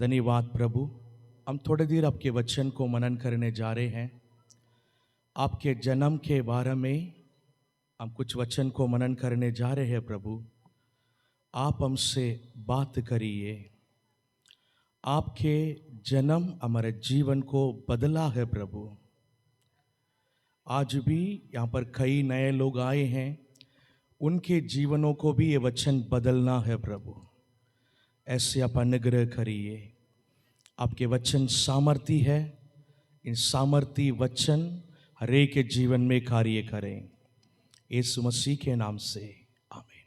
धन्यवाद प्रभु। हम थोड़ी देर आपके वचन को मनन करने जा रहे हैं। आपके जन्म के बारे में हम कुछ वचन को मनन करने जा रहे हैं। प्रभु, आप हमसे बात करिए। आपके जन्म हमारे जीवन को बदला है प्रभु। आज भी यहाँ पर कई नए लोग आए हैं, उनके जीवनों को भी ये वचन बदलना है प्रभु। ऐसे आप अनुग्रह करिए। आपके वचन सामर्थी है, इन सामर्थी वचन हरेक के जीवन में कार्य करें। यीशु मसीह के नाम से आमीन।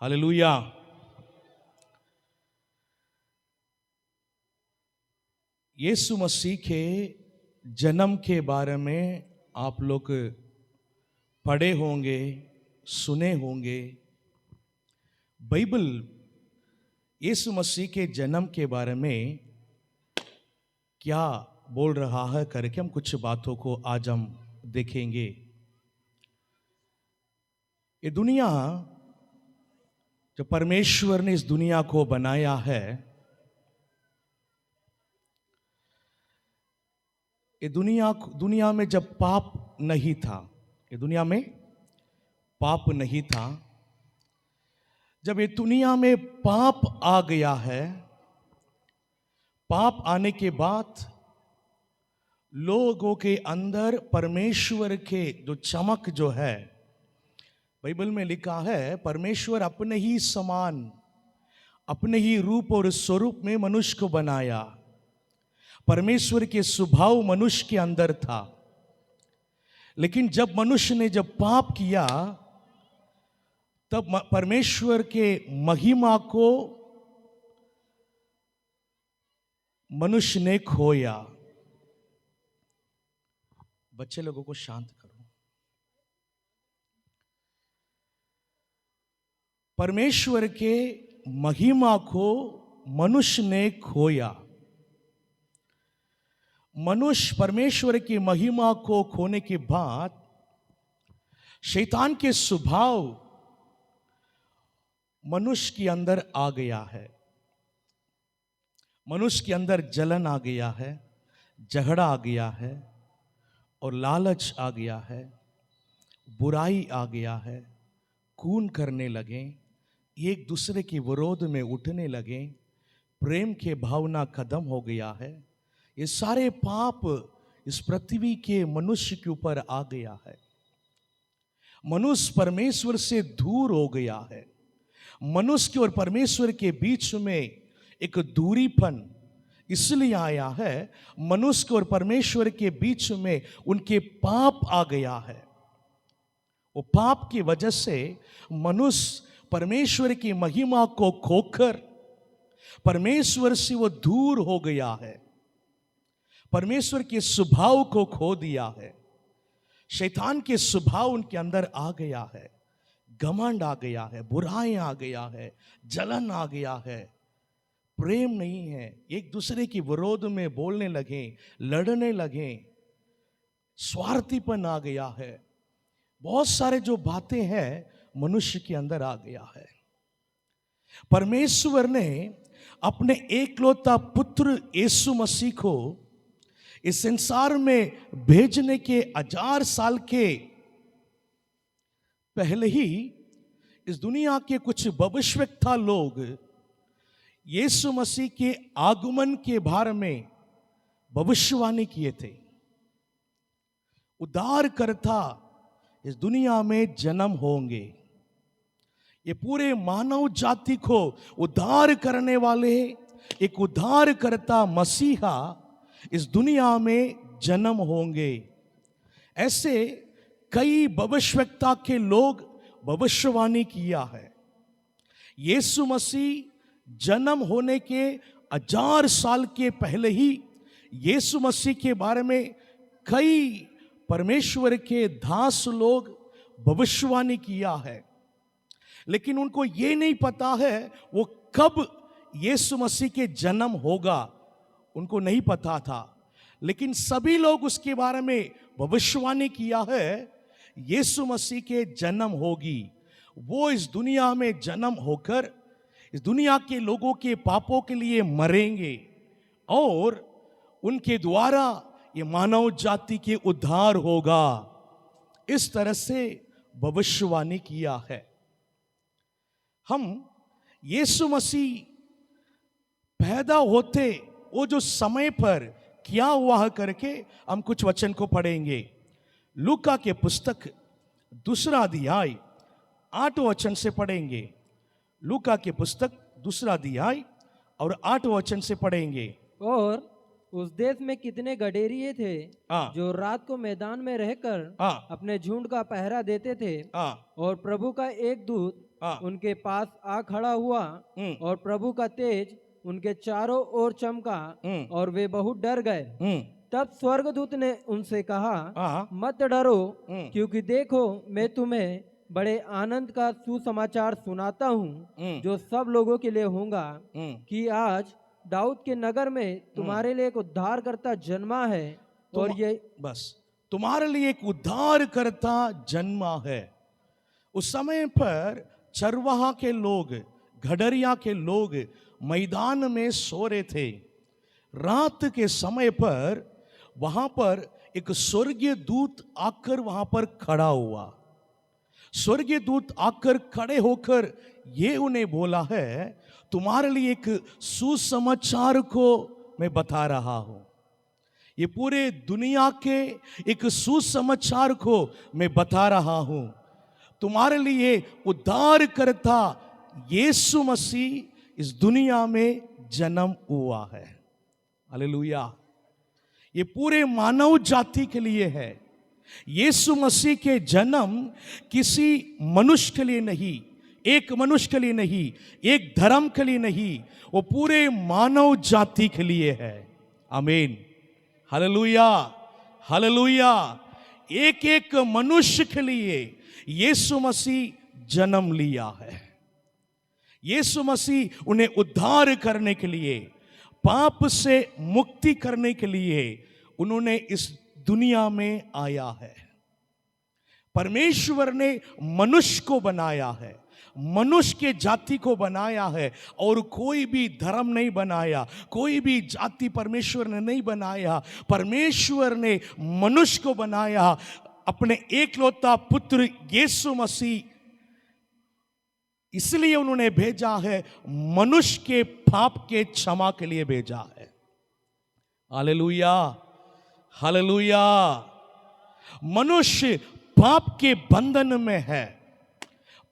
हालेलुया। यीशु मसीह के जन्म के बारे में आप लोग पढ़े होंगे, सुने होंगे। बाइबल यीशु मसीह के जन्म के बारे में क्या बोल रहा है करके हम कुछ बातों को आज हम देखेंगे। ये दुनिया, जो परमेश्वर ने इस दुनिया को बनाया है, ये दुनिया में जब पाप नहीं था, ये दुनिया में पाप नहीं था। जब ये दुनिया में पाप आ गया है, पाप आने के बाद लोगों के अंदर परमेश्वर के जो चमक जो है, बाइबल में लिखा है परमेश्वर अपने ही समान, अपने ही रूप और स्वरूप में मनुष्य को बनाया। परमेश्वर के स्वभाव मनुष्य के अंदर था। लेकिन जब मनुष्य ने जब पाप किया, तब परमेश्वर के महिमा को मनुष्य ने खोया। बच्चे लोगों को शांत करो। परमेश्वर के महिमा को मनुष्य ने खोया। मनुष्य परमेश्वर की महिमा को खोने के बाद शैतान के स्वभाव मनुष्य के अंदर आ गया है। मनुष्य के अंदर जलन आ गया है, झगड़ा आ गया है, और लालच आ गया है, बुराई आ गया है। खून करने लगे, एक दूसरे के विरोध में उठने लगे, प्रेम के भावना खत्म हो गया है। ये सारे पाप इस पृथ्वी के मनुष्य के ऊपर आ गया है। मनुष्य परमेश्वर से दूर हो गया है। मनुष्य के और परमेश्वर के बीच में एक दूरीपन इसलिए आया है, मनुष्य और परमेश्वर के बीच में उनके पाप आ गया है। वो पाप की वजह से मनुष्य परमेश्वर की महिमा को खोकर परमेश्वर से वो दूर हो गया है, परमेश्वर के स्वभाव को खो दिया है। शैतान के स्वभाव उनके अंदर आ गया है। घमंड आ गया है, बुराई आ गया है, जलन आ गया है, प्रेम नहीं है। एक दूसरे के विरोध में बोलने लगे, लड़ने लगे, स्वार्थीपन आ गया है। बहुत सारे जो बातें हैं मनुष्य के अंदर आ गया है। परमेश्वर ने अपने एकलौता पुत्र यीशु मसीह को इस संसार में भेजने के 1000 साल के पहले ही इस दुनिया के कुछ भविष्यवक्ता लोग यीशु मसीह के आगमन के बारे में भविष्यवाणी किए थे। उद्धारकर्ता इस दुनिया में जन्म होंगे, ये पूरे मानव जाति को उद्धार करने वाले एक उद्धारकर्ता मसीहा इस दुनिया में जन्म होंगे। ऐसे कई भविष्यवक्ता के लोग भविष्यवाणी किया है। यीशु मसीह जन्म होने के 1000 साल के पहले ही यीशु मसीह के बारे में कई परमेश्वर के दास लोग भविष्यवाणी किया है। लेकिन उनको ये नहीं पता है वो कब यीशु मसीह के जन्म होगा, उनको नहीं पता था। लेकिन सभी लोग उसके बारे में भविष्यवाणी किया है, यीशु मसीह के जन्म होगी। वो इस दुनिया में जन्म होकर इस दुनिया के लोगों के पापों के लिए मरेंगे और उनके द्वारा ये मानव जाति के उद्धार होगा, इस तरह से भविष्यवाणी किया है। हम यीशु मसीह पैदा होते वो जो समय पर क्या हुआ करके हम कुछ वचन को पढ़ेंगे। लूका के पुस्तक 2 अध्याय 8 वचन से पढ़ेंगे। लूका के पुस्तक 2 अध्याय और 8 वचन से पढ़ेंगे। और उस देश में कितने गडेरिये थे हाँ। जो रात को मैदान में रहकर हाँ। अपने झुंड का पहरा देते थे। हाँ। और प्रभु का एक दूत हाँ। उनके पास आ खड़ा हुआ और प्रभु का तेज उनके चारों ओर चमका और वे बहुत डर गए। तब स्वर्गदूत ने उनसे कहा, हाँ। मत डरो, क्योंकि देखो मैं तुम्हें बड़े आनंद का सुसमाचार सुनाता हूँ जो सब लोगों के लिए होगा, कि आज दाऊद के नगर में तुम्हारे लिए एक उद्धारकर्ता जन्मा है। और ये बस तुम्हारे लिए एक उद्धारकर्ता जन्मा है। उस समय पर चरवाहा के लोग, गडरिया के लोग मैदान में सो रहे थे। रात के समय पर वहां पर एक स्वर्गीय दूत आकर वहां पर खड़ा हुआ। स्वर्गीय दूत आकर खड़े होकर ये उन्हें बोला है, तुम्हारे लिए एक सुसमाचार को मैं बता रहा हूं। ये पूरे दुनिया के एक सुसमाचार को मैं बता रहा हूं। तुम्हारे लिए उद्धारकर्ता यीशु मसीह इस दुनिया में जन्म हुआ है। हालेलुया। ये पूरे मानव जाति के लिए है। यीशु मसीह के जन्म किसी मनुष्य के लिए नहीं, एक मनुष्य के लिए नहीं, एक धर्म के लिए नहीं, वो पूरे मानव जाति के लिए है। आमीन। Hallelujah, hallelujah. एक एक मनुष्य के लिए यीशु मसीह जन्म लिया है। यीशु मसीह उन्हें उद्धार करने के लिए, पाप से मुक्ति करने के लिए उन्होंने इस दुनिया में आया है। परमेश्वर ने मनुष्य को बनाया है, मनुष्य के जाति को बनाया है, और कोई भी धर्म नहीं बनाया, कोई भी जाति परमेश्वर ने नहीं बनाया। परमेश्वर ने मनुष्य को बनाया, अपने एकलौता पुत्र यीशु मसीह इसलिए उन्होंने भेजा है, मनुष्य के पाप के क्षमा के लिए भेजा है। Hallelujah, hallelujah. मनुष्य पाप के बंधन में है।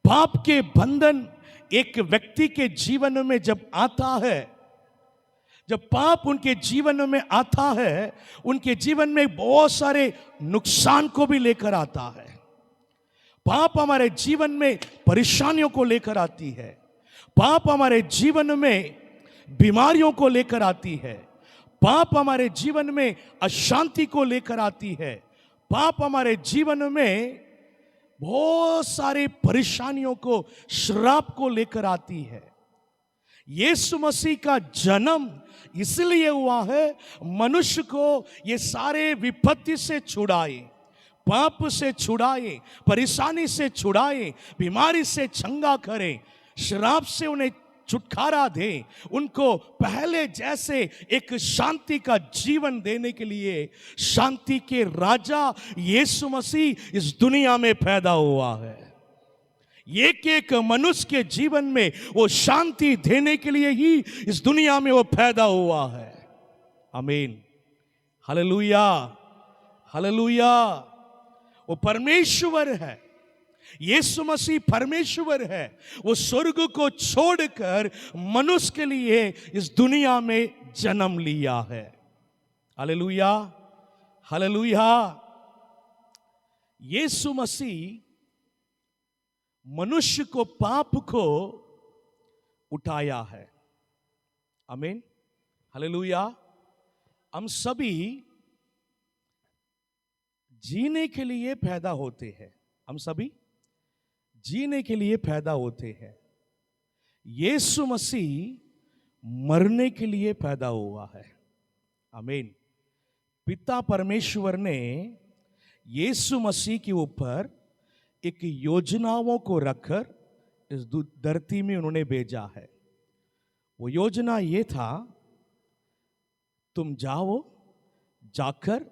पाप के बंधन एक व्यक्ति के जीवन में जब आता है, जब पाप उनके जीवन में आता है, उनके जीवन में बहुत सारे नुकसान को भी लेकर आता है। पाप हमारे जीवन में परेशानियों को लेकर आती है। पाप हमारे जीवन में बीमारियों को लेकर आती है। पाप हमारे जीवन में अशांति को लेकर आती है। पाप हमारे जीवन में बहुत सारी परेशानियों को, श्राप को लेकर आती है। यीशु मसीह का जन्म इसलिए हुआ है, मनुष्य को ये सारे विपत्ति से छुड़ाए, पाप से छुड़ाए, परेशानी से छुड़ाए, बीमारी से चंगा करे, श्राप से उन्हें छुटकारा दे, उनको पहले जैसे एक शांति का जीवन देने के लिए शांति के राजा यीशु मसीह इस दुनिया में पैदा हुआ है। एक एक मनुष्य के जीवन में वो शांति देने के लिए ही इस दुनिया में वो पैदा हुआ है। आमीन, हालेलुया, हालेलुया। वो परमेश्वर है, यीशु मसीह परमेश्वर है। वो स्वर्ग को छोड़कर मनुष्य के लिए इस दुनिया में जन्म लिया है। Hallelujah, hallelujah. यीशु मसीह मनुष्य को, पाप को उठाया है। आमीन, हालेलुया। हम सभी जीने के लिए पैदा होते हैं। हम सभी जीने के लिए पैदा होते हैं। यीशु मसीह मरने के लिए पैदा हुआ है। आमीन। पिता परमेश्वर ने यीशु मसीह के ऊपर एक योजनाओं को रखकर इस धरती में उन्होंने भेजा है। वो योजना ये था, तुम जाओ, जाकर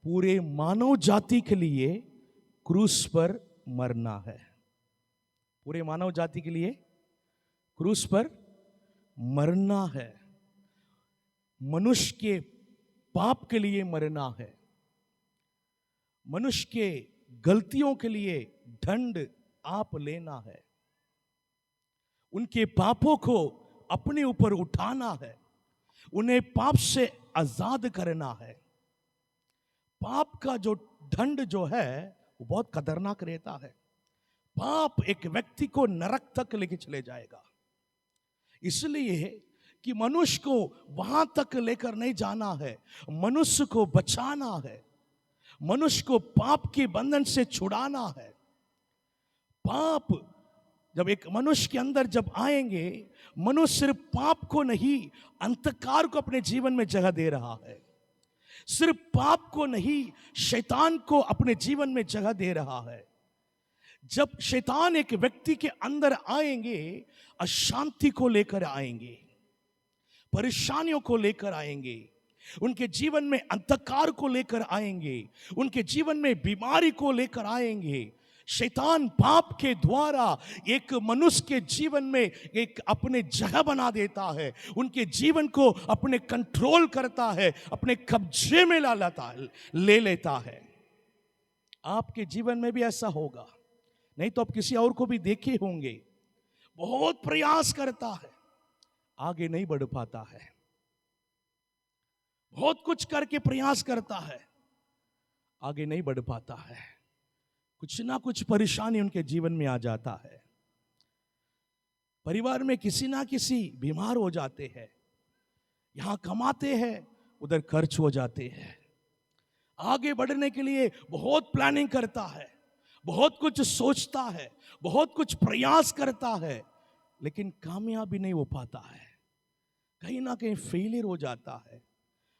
पूरे मानव जाति के लिए क्रूस पर मरना है। पूरे मानव जाति के लिए क्रूस पर मरना है। मनुष्य के पाप के लिए मरना है। मनुष्य के गलतियों के लिए दंड आप लेना है। उनके पापों को अपने ऊपर उठाना है। उन्हें पाप से आजाद करना है। पाप का जो दंड जो है वो बहुत खतरनाक रहता है। पाप एक व्यक्ति को नरक तक लेके चले जाएगा। इसलिए कि मनुष्य को वहां तक लेकर नहीं जाना है, मनुष्य को बचाना है, मनुष्य को पाप के बंधन से छुड़ाना है। पाप जब एक मनुष्य के अंदर जब आएंगे, मनुष्य सिर्फ पाप को नहीं, अंधकार को अपने जीवन में जगह दे रहा है। सिर्फ पाप को नहीं, शैतान को अपने जीवन में जगह दे रहा है। जब शैतान एक व्यक्ति के अंदर आएंगे, अशांति को लेकर आएंगे, परेशानियों को लेकर आएंगे, उनके जीवन में अंधकार को लेकर आएंगे, उनके जीवन में बीमारी को लेकर आएंगे। शैतान पाप के द्वारा एक मनुष्य के जीवन में एक अपने जगह बना देता है, उनके जीवन को अपने कंट्रोल करता है, अपने कब्जे में ले लेता है। आपके जीवन में भी ऐसा होगा, नहीं तो आप किसी और को भी देखे होंगे, बहुत प्रयास करता है, आगे नहीं बढ़ पाता है। बहुत कुछ करके प्रयास करता है, आगे नहीं बढ़ पाता है। कुछ ना कुछ परेशानी उनके जीवन में आ जाता है। परिवार में किसी ना किसी बीमार हो जाते हैं, यहां कमाते हैं, उधर खर्च हो जाते हैं। आगे बढ़ने के लिए बहुत प्लानिंग करता है, बहुत कुछ सोचता है, बहुत कुछ प्रयास करता है, लेकिन कामयाबी नहीं हो पाता है। कहीं ना कहीं फेलियर हो जाता है।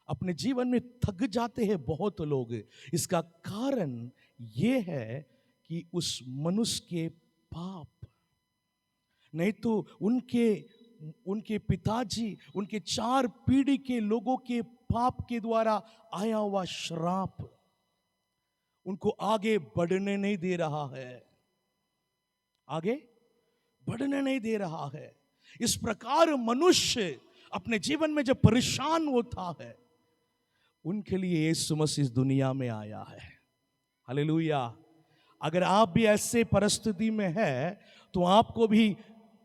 अपने जीवन में थक जाते हैं बहुत लोग। इसका कारण ये है कि उस मनुष्य के पाप, नहीं तो उनके पिताजी, उनके 4 पीढ़ी के लोगों के पाप के द्वारा आया हुआ श्राप उनको आगे बढ़ने नहीं दे रहा है, आगे बढ़ने नहीं दे रहा है। इस प्रकार मनुष्य अपने जीवन में जब परेशान होता है, उनके लिए यीशु मसीह इस दुनिया में आया है। हालेलुया। अगर आप भी ऐसे परिस्थिति में है तो आपको भी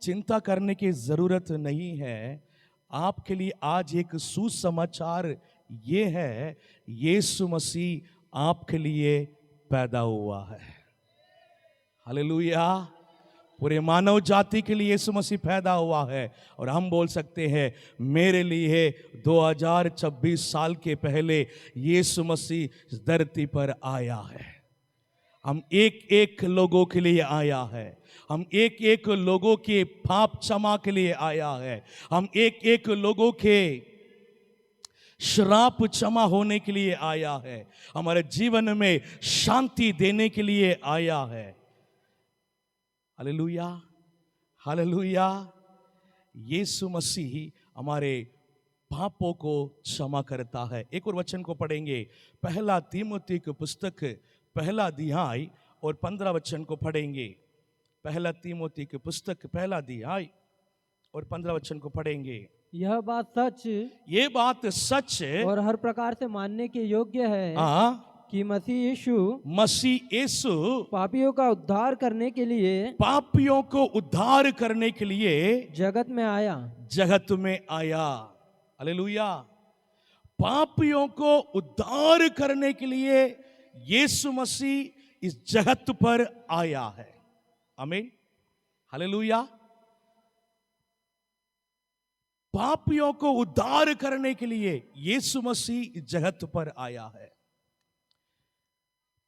चिंता करने की जरूरत नहीं है। आपके लिए आज एक सुसमाचार ये है, यीशु मसीह आपके लिए पैदा हुआ है। हालेलुया। पूरे मानव जाति के लिए यीशु मसीह पैदा हुआ है। और हम बोल सकते हैं, मेरे लिए 2026 साल के पहले यीशु मसीह इस धरती पर आया है। हम एक एक लोगों के लिए आया है। हम एक एक लोगों के पाप क्षमा के लिए आया है। हम एक एक लोगों के श्राप क्षमा होने के लिए आया है। हमारे जीवन में शांति देने के लिए आया है। Hallelujah, hallelujah. यीशु मसीह हमारे पापों को क्षमा करता है। एक और वचन को पढ़ेंगे, पहला तीमुथी की पुस्तक 1 अध्याय और 15 वचन को पढ़ेंगे। पहला तीमुथी की पुस्तक 1 अध्याय और 15 वचन को पढ़ेंगे। यह बात सच, ये बात सच और हर प्रकार से मानने के योग्य है कि मसीह यीशु पापियों का उद्धार करने के लिए, पापियों को उद्धार करने के लिए जगत में आया। हालेलुया। पापियों को उद्धार करने के लिए यीशु मसीह इस जगत पर आया है। आमीन, हालेलुया। पापियों को उद्धार करने के लिए यीशु मसीह इस जगत पर आया है।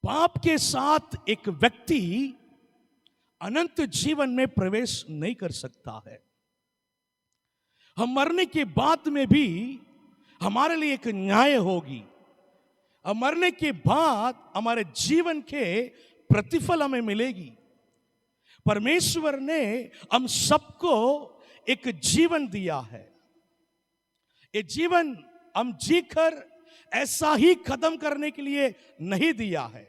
पाप के साथ एक व्यक्ति अनंत जीवन में प्रवेश नहीं कर सकता है। हम मरने के बाद में भी हमारे लिए एक न्याय होगी। हम मरने के बाद हमारे जीवन के प्रतिफल हमें मिलेगी। परमेश्वर ने हम सबको एक जीवन दिया है। ये जीवन हम जीकर ऐसा ही खत्म करने के लिए नहीं दिया है।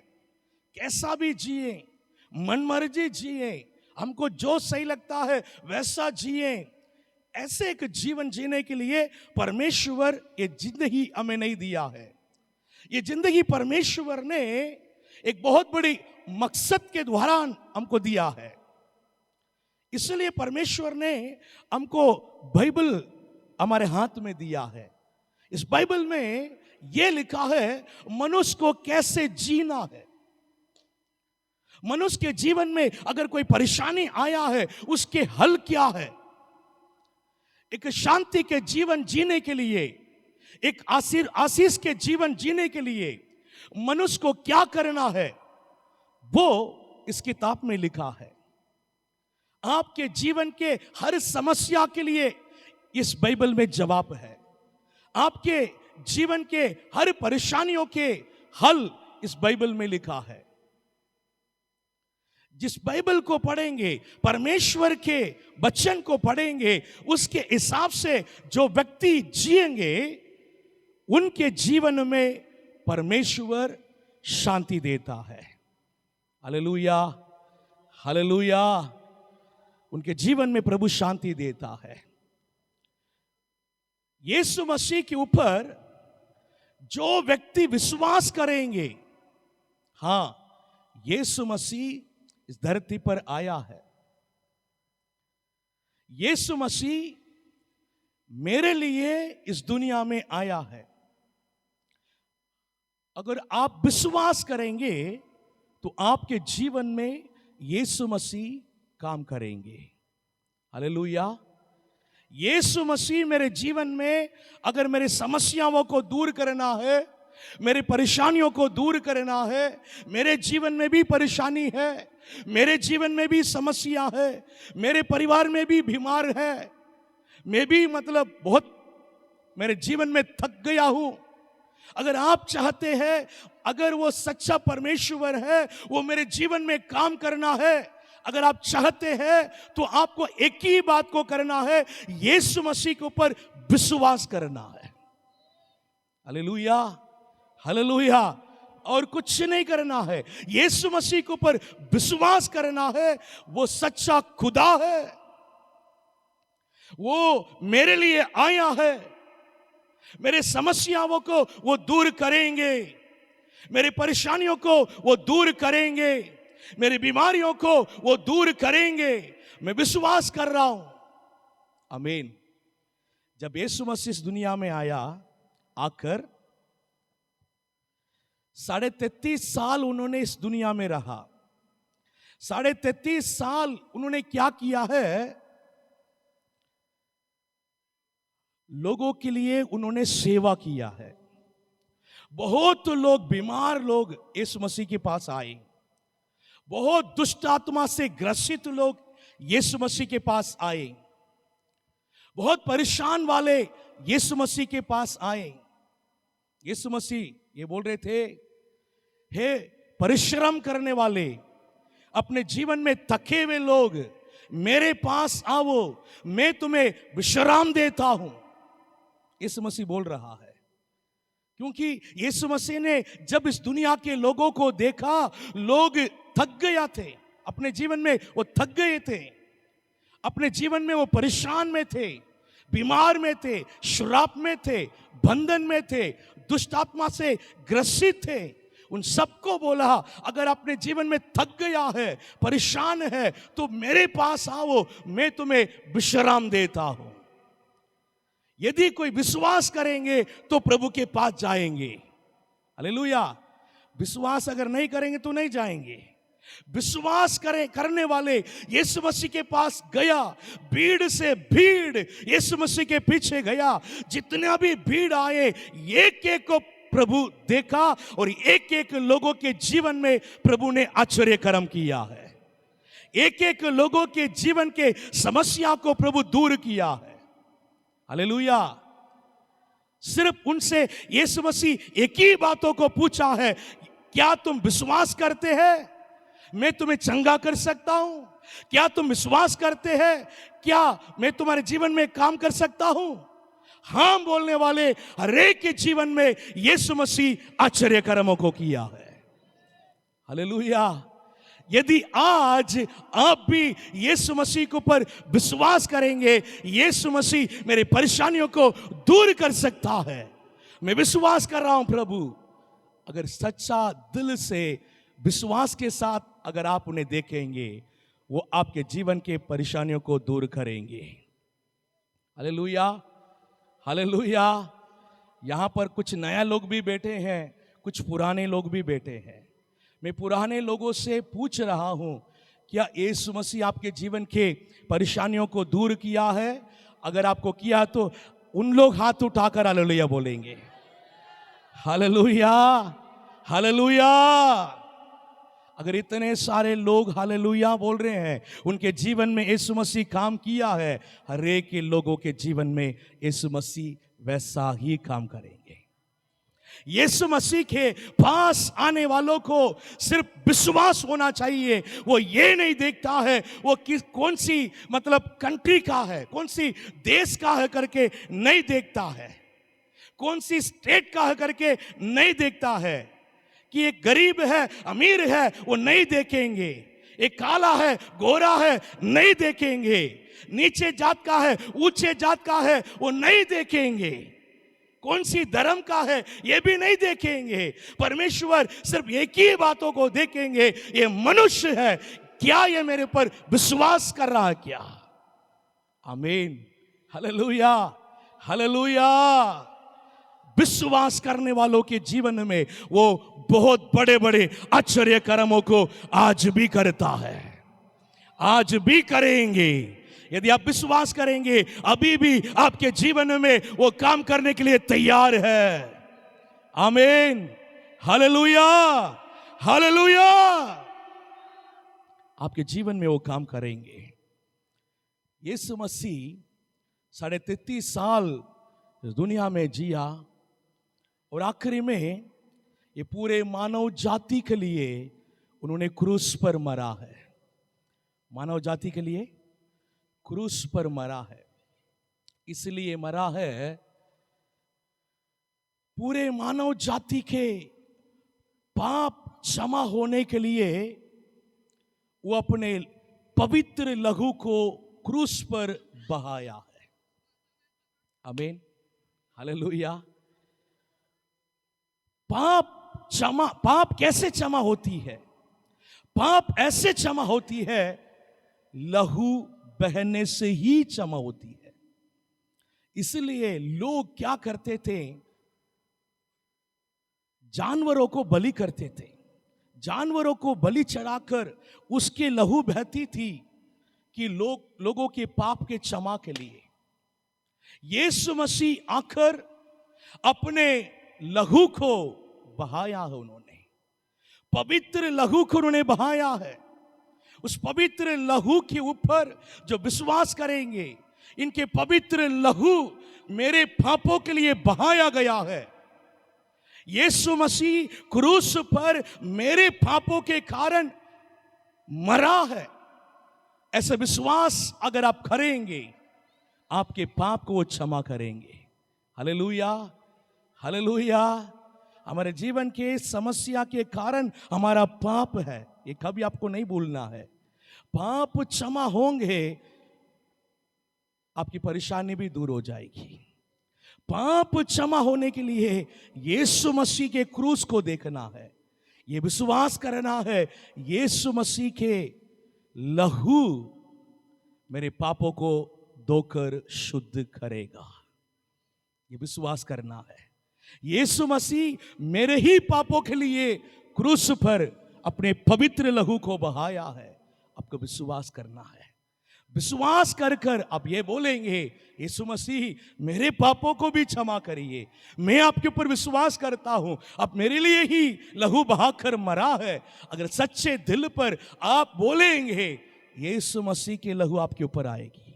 कैसा भी जिए, मनमर्जी जिए, हमको जो सही लगता है वैसा जिए, ऐसे एक जीवन जीने के लिए परमेश्वर ये जिंदगी हमें नहीं दिया है। ये जिंदगी परमेश्वर ने एक बहुत बड़ी मकसद के द्वारा हमको दिया है। इसलिए परमेश्वर ने हमको बाइबल हमारे हाथ में दिया है। इस बाइबल में यह लिखा है मनुष्य को कैसे जीना है। मनुष्य के जीवन में अगर कोई परेशानी आया है उसके हल क्या है। एक शांति के जीवन जीने के लिए, एक आशीष के जीवन जीने के लिए मनुष्य को क्या करना है, वो इस किताब में लिखा है। आपके जीवन के हर समस्या के लिए इस बाइबल में जवाब है। आपके जीवन के हर परेशानियों के हल इस बाइबल में लिखा है। जिस बाइबल को पढ़ेंगे, परमेश्वर के वचन को पढ़ेंगे, उसके हिसाब से जो व्यक्ति जिएंगे उनके जीवन में परमेश्वर शांति देता है। Hallelujah, hallelujah. उनके जीवन में प्रभु शांति देता है। यीशु मसीह के ऊपर जो व्यक्ति विश्वास करेंगे, हां, यीशु मसीह इस धरती पर आया है। यीशु मसीह मेरे लिए इस दुनिया में आया है। अगर आप विश्वास करेंगे तो आपके जीवन में यीशु मसीह काम करेंगे। हालेलुया। यीशु मसीह मेरे जीवन में अगर मेरे समस्याओं को दूर करना है, मेरे परेशानियों को दूर करना है, मेरे जीवन में भी परेशानी है, मेरे जीवन में भी समस्या है, मेरे परिवार में भी बीमार है, मैं भी बहुत मेरे जीवन में थक गया हूं। अगर आप चाहते हैं, अगर वो सच्चा परमेश्वर है, वो मेरे जीवन में काम करना है, अगर आप चाहते हैं तो आपको एक ही बात को करना है, यीशु मसीह के ऊपर विश्वास करना है। Hallelujah, hallelujah. और कुछ नहीं करना है, यीशु मसीह के ऊपर विश्वास करना है। वो सच्चा खुदा है, वो मेरे लिए आया है। मेरे समस्याओं को वो दूर करेंगे, मेरे परेशानियों को वो दूर करेंगे, मेरी बीमारियों को वो दूर करेंगे। मैं विश्वास कर रहा हूं। आमीन। जब यीशु मसीह इस दुनिया में आया, आकर 33.5 साल उन्होंने इस दुनिया में रहा। 33.5 साल उन्होंने क्या किया है? लोगों के लिए उन्होंने सेवा किया है। बहुत लोग, बीमार लोग यीशु मसीह के पास आए। बहुत दुष्ट आत्मा से ग्रसित लोग यीशु मसीह के पास आए। बहुत परेशान वाले यीशु मसीह के पास आए। यीशु मसीह ये बोल रहे थे, हे परिश्रम करने वाले, अपने जीवन में थके हुए लोग, मेरे पास आओ, मैं तुम्हें विश्राम देता हूं। यीशु मसीह बोल रहा है, क्योंकि यीशु मसीह ने जब इस दुनिया के लोगों को देखा, लोग थक गया थे अपने जीवन में, वो थक गए थे अपने जीवन में, वो परेशान में थे, बीमार में थे, श्राप में थे, बंधन में थे, दुष्ट आत्मा से ग्रसित थे। उन सबको बोला, अगर अपने जीवन में थक गया है, परेशान है, तो मेरे पास आओ, मैं तुम्हें विश्राम देता हूं। यदि कोई विश्वास करेंगे तो प्रभु के पास जाएंगे। हालेलुया। विश्वास अगर नहीं करेंगे तो नहीं जाएंगे। विश्वास करने वाले यीशु मसीह के पास गया। भीड़ से भीड़ यीशु मसीह के पीछे गया। जितना भी भीड़ आए, एक एक को प्रभु देखा और एक एक लोगों के जीवन में प्रभु ने आश्चर्य कर्म किया है। एक एक लोगों के जीवन के समस्या को प्रभु दूर किया है। हालेलुया। सिर्फ उनसे यीशु मसीह एक ही बातों को पूछा है, क्या तुम विश्वास करते हैं मैं तुम्हें चंगा कर सकता हूं? क्या तुम विश्वास करते हैं? क्या मैं तुम्हारे जीवन में काम कर सकता हूं? हाँ बोलने वाले हरेक के जीवन में यीशु मसीह आश्चर्य कर्मों को किया है। हालेलुया। यदि आज आप भी यीशु मसीह के ऊपर विश्वास करेंगे, यीशु मसीह मेरी परेशानियों को दूर कर सकता है, मैं विश्वास कर रहा हूं प्रभु, अगर सच्चा दिल से विश्वास के साथ अगर आप उन्हें देखेंगे, वो आपके जीवन के परेशानियों को दूर करेंगे। Hallelujah, hallelujah. यहां पर कुछ नया लोग भी बैठे हैं, कुछ पुराने लोग भी बैठे हैं। मैं पुराने लोगों से पूछ रहा हूं, क्या यीशु मसीह आपके जीवन के परेशानियों को दूर किया है? अगर आपको किया तो उन लोग हाथ उठाकर हालेलुया बोलेंगे। Hallelujah, hallelujah. अगर इतने सारे लोग हालेलुया बोल रहे हैं, उनके जीवन में यीशु मसीह काम किया है, हर एक के लोगों के जीवन में यीशु मसीह वैसा ही काम करेंगे। यीशु मसीह के पास आने वालों को सिर्फ विश्वास होना चाहिए। वो ये नहीं देखता है वो कौन सी कंट्री का है, कौन सी देश का है करके नहीं देखता है, कौन सी स्टेट का है करके नहीं देखता है, कि एक गरीब है अमीर है वो नहीं देखेंगे, एक काला है गोरा है नहीं देखेंगे, नीचे जात का है ऊंचे जात का है वो नहीं देखेंगे, कौन सी धर्म का है ये भी नहीं देखेंगे। परमेश्वर सिर्फ एक ही बातों को देखेंगे, ये मनुष्य है, क्या ये मेरे पर विश्वास कर रहा है क्या? आमीन, हालेलुया, हालेलुया। विश्वास करने वालों के जीवन में वो बहुत बड़े बड़े आश्चर्य कर्मों को आज भी करता है, आज भी करेंगे। यदि आप विश्वास करेंगे, अभी भी आपके जीवन में वो काम करने के लिए तैयार है। आमीन, हालेलुया, हालेलुया। आपके जीवन में वो काम करेंगे। यीशु मसीह 33.5 साल इस दुनिया में जिया और आखिरी में ये पूरे मानव जाति के लिए उन्होंने क्रूस पर मरा है। मानव जाति के लिए क्रूस पर मरा है, इसलिए मरा है पूरे मानव जाति के पाप क्षमा होने के लिए। वो अपने पवित्र लहू को क्रूस पर बहाया है। आमीन, हालेलुया। पाप कैसे क्षमा होती है? पाप ऐसे क्षमा होती है, लहू बहने से ही क्षमा होती है। इसलिए लोग क्या करते थे, जानवरों को बलि करते थे, जानवरों को बलि चढ़ाकर उसके लहू बहती थी कि लोगों के पाप के क्षमा के लिए। यीशु मसीह आकर अपने लहू को बहाया है, उन्होंने पवित्र लहू को उन्होंने बहाया है। उस पवित्र लहू के ऊपर जो विश्वास करेंगे, इनके पवित्र लहू मेरे पापों के लिए बहाया गया है। यीशु मसीह क्रूस पर मेरे पापों के कारण मरा है। ऐसा विश्वास अगर आप करेंगे, आपके पाप को वो क्षमा करेंगे। Hallelujah, hallelujah. हमारे जीवन के समस्या के कारण हमारा पाप है, ये कभी आपको नहीं भूलना है। पाप क्षमा होंगे, आपकी परेशानी भी दूर हो जाएगी। पाप क्षमा होने के लिए यीशु मसीह के क्रूस को देखना है, ये विश्वास करना है, यीशु मसीह के लहू मेरे पापों को धोकर शुद्ध करेगा, ये विश्वास करना है। यीशु मसीह मेरे ही पापों के लिए क्रूस पर अपने पवित्र लहू को बहाया है, आपको विश्वास करना है। विश्वास कर कर आप ये बोलेंगे, यीशु मसीह मेरे पापों को भी क्षमा करिए, मैं आपके ऊपर विश्वास करता हूं, आप मेरे लिए ही लहू बहाकर मरा है। अगर सच्चे दिल पर आप बोलेंगे, यीशु मसीह के लहू आपके ऊपर आएगी,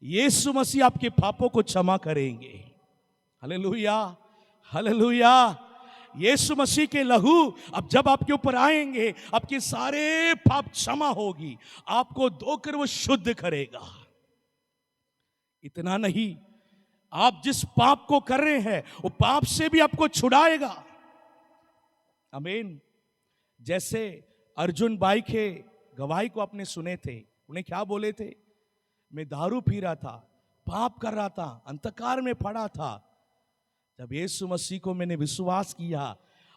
यीशु मसीह आपके पापों को क्षमा करेंगे। Hallelujah, hallelujah. यीशु मसीह के लहू अब जब आपके ऊपर आएंगे, आपके सारे पाप क्षमा होगी, आपको धोकर वो शुद्ध करेगा। इतना नहीं, आप जिस पाप को कर रहे हैं वो पाप से भी आपको छुड़ाएगा। आमीन। जैसे अर्जुन बाई के गवाही को आपने सुने थे, उन्हें क्या बोले थे? मैं दारू पी रहा था, पाप कर रहा था, अंधकार में पड़ा था। जब यीशु मसीह को मैंने विश्वास किया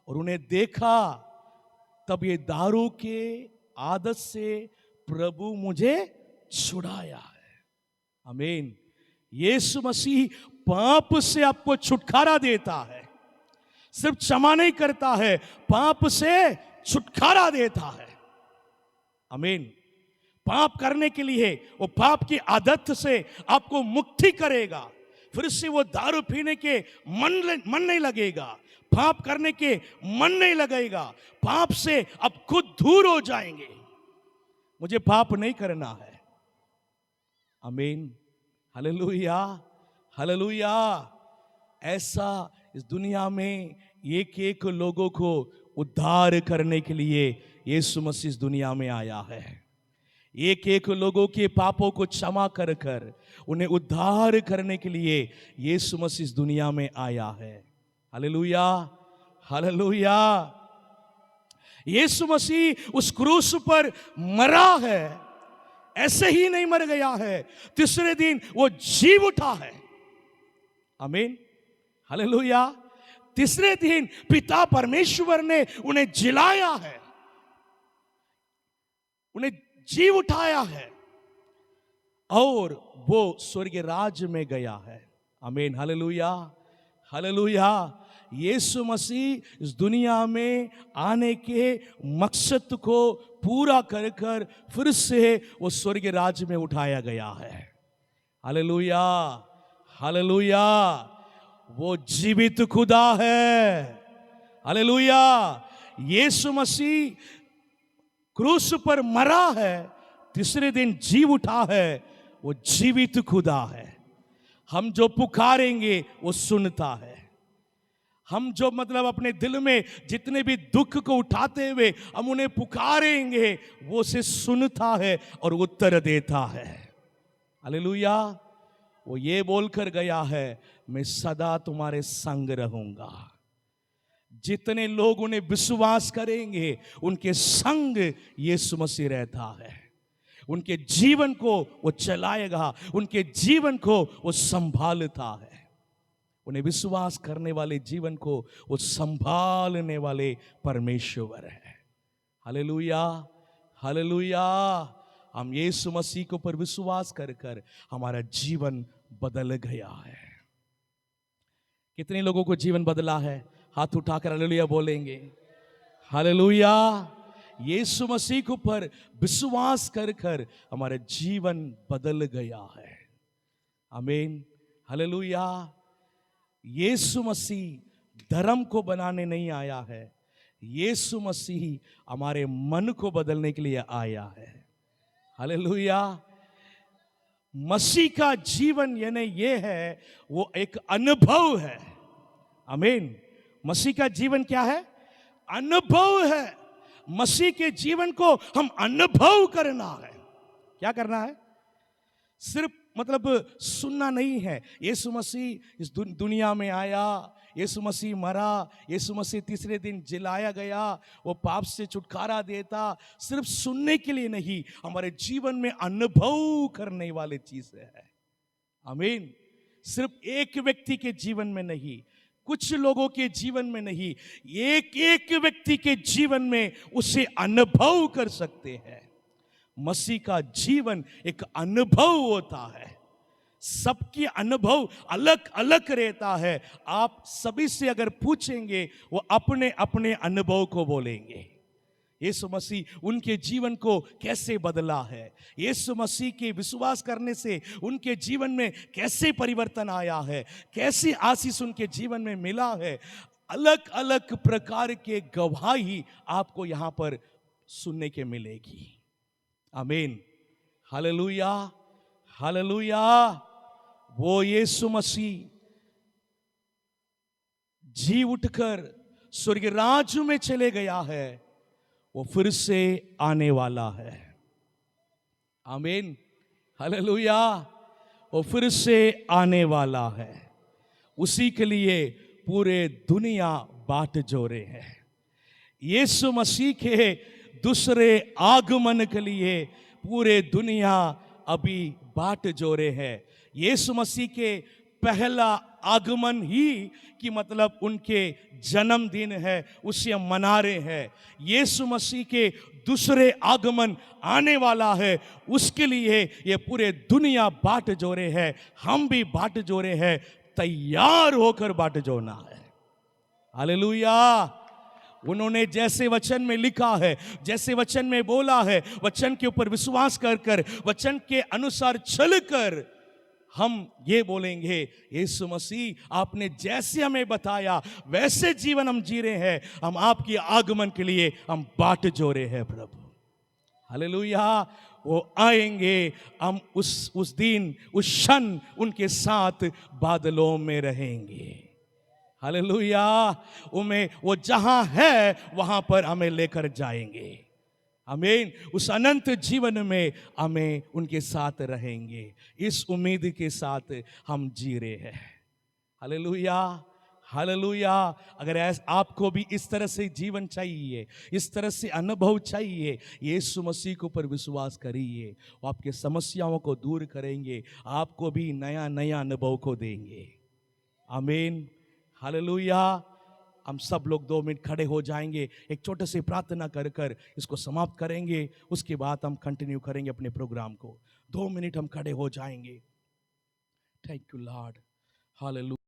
और उन्हें देखा, तब ये दारू के आदत से प्रभु मुझे छुड़ाया है। आमीन। यीशु मसीह पाप से आपको छुटकारा देता है, सिर्फ क्षमा नहीं करता है, पाप से छुटकारा देता है। आमीन। पाप करने के लिए वो पाप की आदत से आपको मुक्ति करेगा, फिर से वो दारू पीने के मन नहीं लगेगा, पाप करने के मन नहीं लगेगा, पाप से आप खुद दूर हो जाएंगे। मुझे पाप नहीं करना है। आमीन। Hallelujah, hallelujah. ऐसा इस दुनिया में एक एक लोगों को उद्धार करने के लिए यीशु मसीह इस दुनिया में आया है। एक एक लोगों के पापों को क्षमा कर कर उन्हें उद्धार करने के लिए यीशु मसीह इस दुनिया में आया है। Hallelujah, hallelujah. यीशु मसीह उस क्रूस पर मरा है, ऐसे ही नहीं मर गया है, तीसरे दिन वो जी उठा है। आमीन, हालेलुया। तीसरे दिन पिता परमेश्वर ने उन्हें जिलाया है, उन्हें जी उठाया है और वो स्वर्ग राज्य में गया है। आमीन, हालेलुया, हालेलुया। यीशु मसीह इस दुनिया में आने के मकसद को पूरा कर कर फिर से वो स्वर्ग राज्य में उठाया गया है। Hallelujah, hallelujah. वो जीवित खुदा है। हालेलुया। यीशु मसीह क्रूस पर मरा है, तीसरे दिन जी उठा है, वो जीवित खुदा है। हम जो पुकारेंगे वो सुनता है। हम जो अपने दिल में जितने भी दुख को उठाते हुए हम उन्हें पुकारेंगे, वो उसे सुनता है और उत्तर देता है। हालेलुया। वो ये बोलकर गया है, मैं सदा तुम्हारे संग रहूंगा। जितने लोग उन्हें विश्वास करेंगे उनके संग यीशु मसीह रहता है। उनके जीवन को वो चलाएगा, उनके जीवन को वो संभालता है। उन्हें विश्वास करने वाले जीवन को वो संभालने वाले परमेश्वर है। Hallelujah, hallelujah. हम यीशु मसीह के ऊपर विश्वास कर कर हमारा जीवन बदल गया है। कितने लोगों को जीवन बदला है? हाथ उठाकर हालेलुया बोलेंगे। हालेलुया। यीशु मसीह के ऊपर विश्वास कर कर हमारा जीवन बदल गया है। आमीन, हालेलुया। यीशु मसीह धर्म को बनाने नहीं आया है, यीशु मसीह हमारे मन को बदलने के लिए आया है। हालेलुया। मसीह का जीवन यानी ये है, वो एक अनुभव है। आमीन। मसीह का जीवन क्या है? अनुभव है। मसीह के जीवन को हम अनुभव करना है। क्या करना है? सिर्फ सुनना नहीं है। यीशु मसीह इस दुनिया में आया, यीशु मसीह मरा, यीशु मसीह तीसरे दिन जिलाया गया, वो पाप से छुटकारा देता। सिर्फ सुनने के लिए नहीं, हमारे जीवन में अनुभव करने वाली चीज है। आमीन। सिर्फ एक व्यक्ति के जीवन में नहीं, कुछ लोगों के जीवन में नहीं, एक एक व्यक्ति के जीवन में उसे अनुभव कर सकते हैं। मसीह का जीवन एक अनुभव होता है। सबकी अनुभव अलग अलग रहता है। आप सभी से अगर पूछेंगे, वो अपने अपने अनुभव को बोलेंगे। यीशु मसीह उनके जीवन को कैसे बदला है, यीशु मसीह के विश्वास करने से उनके जीवन में कैसे परिवर्तन आया है, कैसी आशीष उनके जीवन में मिला है, अलग अलग प्रकार के गवाही आपको यहां पर सुनने के मिलेगी। आमीन, हालेलुया, हालेलुया। वो यीशु मसीह जी उठकर स्वर्ग राज्य में चले गया है, वो फिर से आने वाला है। आमीन, हालेलुया। वो फिर से आने वाला है, उसी के लिए पूरे दुनिया बाट जोड़े है। यीशु मसीह के दूसरे आगमन के लिए पूरे दुनिया अभी बाट जोड़े है। यीशु मसीह के पहला आगमन ही कि मतलब उनके जन्मदिन है, उसे हम मना रहे हैं। यीशु मसीह के दूसरे आगमन आने वाला है, उसके लिए ये पूरे दुनिया बाट जोड़े है। हम भी बाट जोड़े हैं, तैयार होकर बाट जोड़ना है। हालेलुया। उन्होंने जैसे वचन में लिखा है, जैसे वचन में बोला है, वचन के ऊपर विश्वास कर कर, वचन के अनुसार चलकर हम ये बोलेंगे, यीशु मसीह आपने जैसे हमें बताया वैसे जीवन हम जी रहे हैं। हम आपके आगमन के लिए हम बाट जोड़े हैं प्रभु। हालेलुया। वो आएंगे, हम उस दिन उस क्षण उनके साथ बादलों में रहेंगे। हालेलुया। वो जहां है वहां पर हमें लेकर जाएंगे। आमीन। उस अनंत जीवन में हमें उनके साथ रहेंगे। इस उम्मीद के साथ हम जी रहे हैं। Hallelujah, hallelujah. अगर आपको भी इस तरह से जीवन चाहिए, इस तरह से अनुभव चाहिए, यीशु मसीह के ऊपर विश्वास करिए। वो आपके समस्याओं को दूर करेंगे, आपको भी नया नया अनुभव को देंगे। आमीन, हालेलुया। हम सब लोग 2 मिनट खड़े हो जाएंगे, एक छोटे से प्रार्थना कर कर इसको समाप्त करेंगे। उसके बाद हम कंटिन्यू करेंगे अपने प्रोग्राम को। 2 मिनट हम खड़े हो जाएंगे। Thank you Lord. हालेलुया।